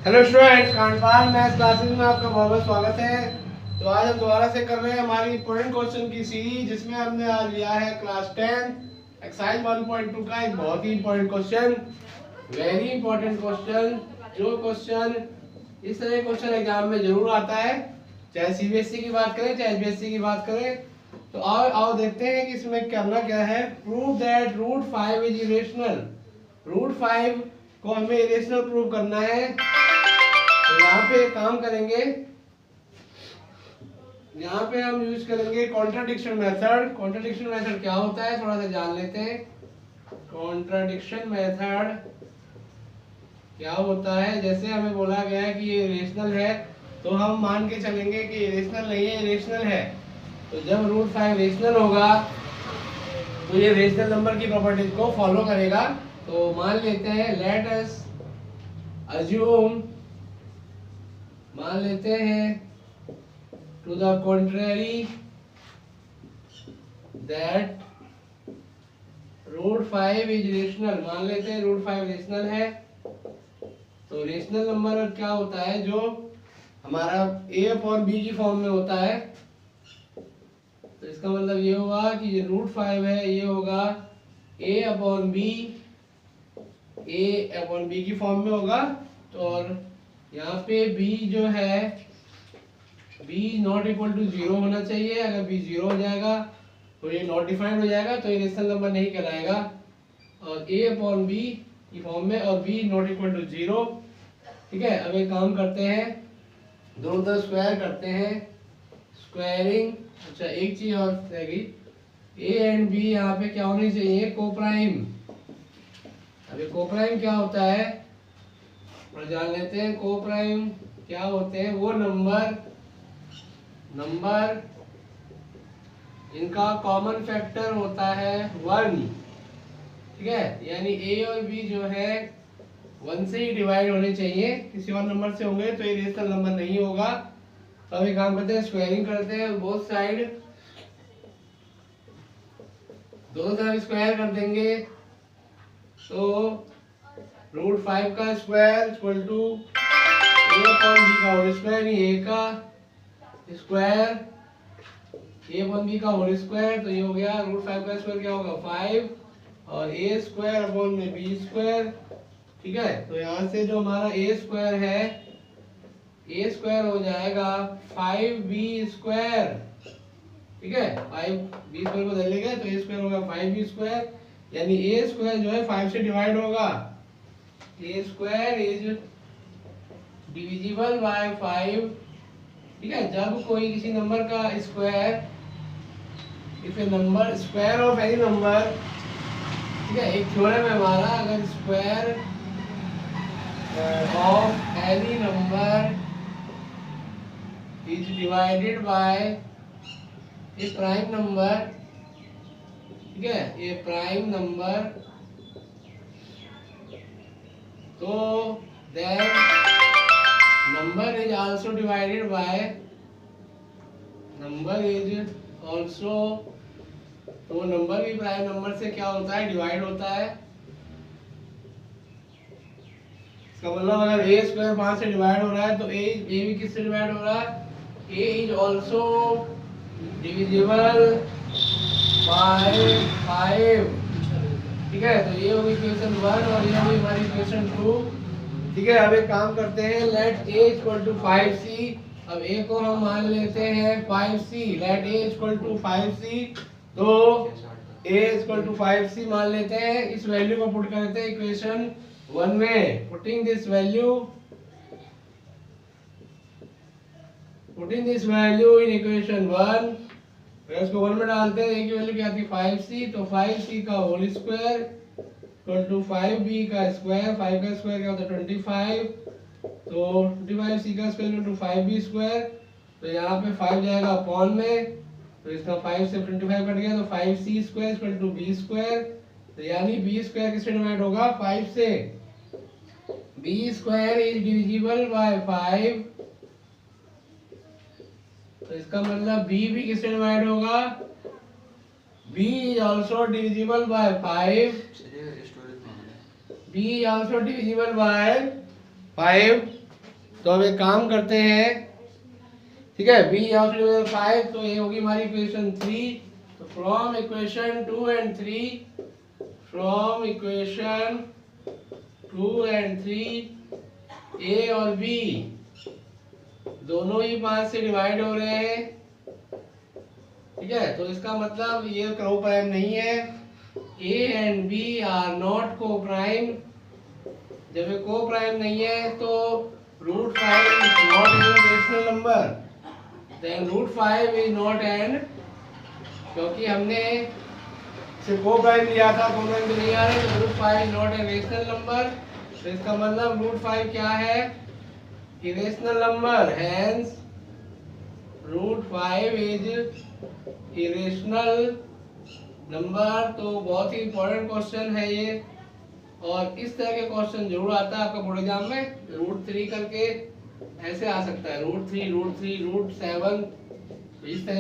Hello students, Kandpal maths classes में आपका बहुत बहुत स्वागत है। तो आज हम दोबारा से कर रहे हैं हमारी इंपॉर्टेंट क्वेश्चन की सीरीज, जिसमें हमने आज लिया है क्लास 10 एक्सरसाइज 1.2 का एक बहुत ही important question, very important question. जो क्वेश्चन इस तरह के क्वेश्चन एग्जाम में जरूर आता है, चाहे सीबीएसई की बात करें चाहे एचबीएसई की बात करें। तो आओ आओ देखते हैं कि इसमें करना क्या है। Prove that root 5 is irrational. Root 5 को हमें इरेशनल प्रूव करना है। तो यहाँ पे काम करेंगे, यहाँ पे हम यूज करेंगे कॉन्ट्राडिक्शन मेथड। कॉन्ट्राडिक्शन मेथड क्या होता है थोड़ा सा जान लेते हैं। कॉन्ट्राडिक्शन मेथड क्या होता है, जैसे हमें बोला गया है कि ये इरेशनल है, तो हम मान के चलेंगे कि इरेशनल नहीं है, इरेशनल है। तो जब रूट 5 रेशनल होगा तो ये रेशनल नंबर की प्रॉपर्टीज को फॉलो करेगा। तो मान लेते हैं, लेट अस अज्यूम, मान लेते हैं to the contrary that root 5 is rational. मान लेते हैं रूट 5 रेशनल है। तो रेशनल नंबर क्या होता है, जो हमारा a अपॉन बी की फॉर्म में होता है। तो इसका मतलब ये हुआ कि ये रूट 5 है, ये होगा a अपॉन बी की फॉर्म में होगा। तो और यहाँ पे b जो है, b नॉट इक्वल टू 0 होना चाहिए। अगर b 0 हो जाएगा तो ये नॉट डिफाइंड हो जाएगा, तो ये रेशनल नंबर नहीं कहलाएगा। और a अपॉन बी की फॉर्म में और b नॉट इक्वल टू 0। ठीक है, अब एक काम करते हैं, दोनों तरफ स्क्वायर करते हैं, स्क्वायरिंग। अच्छा, एक चीज और रहेगी, a एंड b यहाँ पे क्या होनी चाहिए, कोप्राइम। अभी कोप्राइम क्या होता है और जान लेते हैं। कोप्राइम क्या होते हैं, वो नंबर इनका कॉमन फैक्टर होता है 1। ठीक है, यानी a और b जो है 1 से ही डिवाइड होने चाहिए, किसी और नंबर से होंगे तो ये रेशनल नंबर नहीं होगा। तो अभी काम करते हैं, स्क्वायरिंग करते हैं, बोथ साइड दोनों तरफ स्क्वायर कर देंगे। तो रूट 5 का square equal to a upon b का होल स्क्वायर, ये a का स्क्वायर a अपॉन b का होल स्क्वायर। तो ये हो गया रूट 5 का स्क्वायर क्या होगा 5, और a स्क्वायर अपॉन में b स्क्वायर। ठीक है, तो यहाँ से जो हमारा a स्क्वायर है, a स्क्वायर हो जाएगा 5b स्क्वायर। ठीक है, 5b स्क्वायर को बदलेंगे तो a स्क्वायर होगा 5b स्क्वायर, यानी a स्क्वायर जो है 5 से डिवाइड होगा। a square is divisible by 5। ठीक है, जब कोई किसी नंबर का square, if a number square of any number, ठीक है, एक थ्योरम है हमारा, अगर square of any number is divided by a prime number, ठीक है, ए प्राइम नंबर, तो then number is also divided by, number is also, तो नंबर भी प्राइम नंबर से क्या होता है, डिवाइड होता है। इसका मतलब अगर a स्क्वायर 5 से डिवाइड हो रहा है तो a भी किससे डिवाइड हो रहा है, a is also divisible by 5। ठीक है, तो ये होगी इक्वेशन 1 और ये होगी हमारी इक्वेशन 2। ठीक है, अब एक काम करते हैं, late a equal to 5c। अब a को हम मान लेते हैं 5c, late a equal to 5c। तो a इक्वल टू 5c मान लेते हैं, इस वैल्यू को पुट करते हैं इक्वेशन 1 में। Putting this value in equation 1, अगर इसको 1 में डालते हैं, a की वैल्यू क्या आती है 5c। तो 5c का whole square equal to 5b का स्क्वायर, 5 का स्क्वायर क्या होता है 25। तो 25c का square equal to 5b square. तो यहाँ पे 5 जाएगा अपॉन में, तो इसका 5 से 25 कट गया, तो 5c square equal to b square. तो यानी b स्क्वायर किससे डिवाइड होगा 5 से, b square is divisible by 5। तो इसका मतलब b भी किससे डिवाइड होगा, b is also divisible by 5. b is also divisible by 5. तो अब एक काम करते हैं, ठीक है, b ऑफ 5, तो ये होगी हमारी इक्वेशन 3। तो from equation 2 and 3, from equation 2 and 3 a और b दोनों ही 5 से डिवाइड हो रहे हैं, ठीक है। तो इसका मतलब ये को प्राइम नहीं है, a and b are not coprime. जब ये को प्राइम नहीं है तो √5 is not an rational number, then √5 is not an, क्योंकि हमने सिर्फ को प्राइम लिया था, को प्राइम नहीं आ रहे, तो √5 is not an rational number. तो इसका मतलब √5 क्या है, irrational number, hence √5 is irrational number. तो बहुत ही इंपॉर्टेंट क्वेश्चन है ये, और इस तरह के क्वेश्चन जरूर आता है आपका बोर्ड एग्जाम में। √3 करके ऐसे आ सकता है, √3 √3 √7, इस तरह